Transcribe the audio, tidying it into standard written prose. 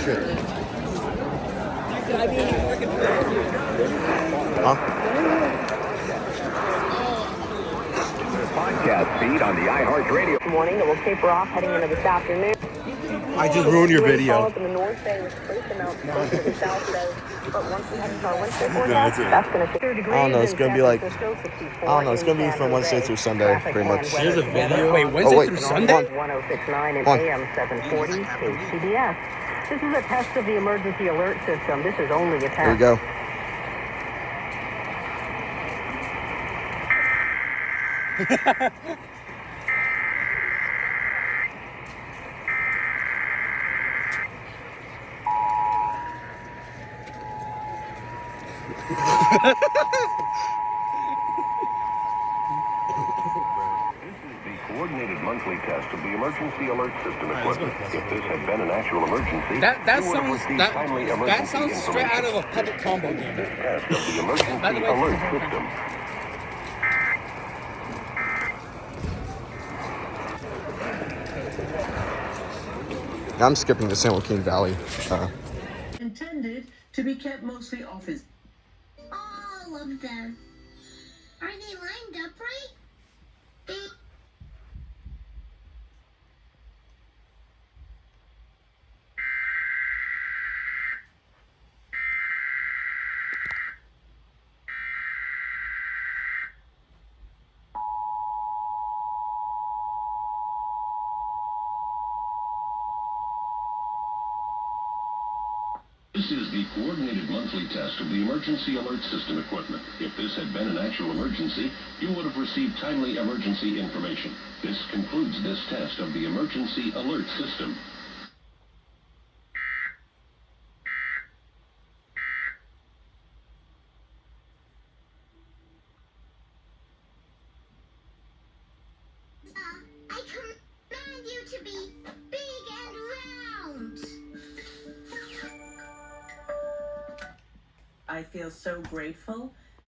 shit. Huh? Podcast feed on the iHeartRadio. Morning that will taper off heading into this afternoon. I just ruined your video. In the north bay with trace amounts closer to the south bay. But once we head into our Wednesday No, forecast, it's that's going to take 30 degrees. I don't know. It's gonna be like, I don't know. It's gonna be from Wednesday through Sunday, pretty much. There's a video. Wait, Wednesday through Sunday? 1069 and AM 740 KQED-TV. This is a test of the emergency alert system. This is only a test. There you go. Coordinated monthly test of the emergency alert system equipment. If this had been an actual emergency, That you would have received timely that emergency sounds straight out of information. a public combo game. This test of the emergency By the way- alert system. I'm skipping the San Joaquin Valley. Intended to be kept mostly off his. All of them. Are they lined up right? This is the coordinated monthly test of the emergency alert system equipment. If this had been an actual emergency, you would have received timely emergency information. This concludes this test of the emergency alert system. I command you to be big and round. I feel so grateful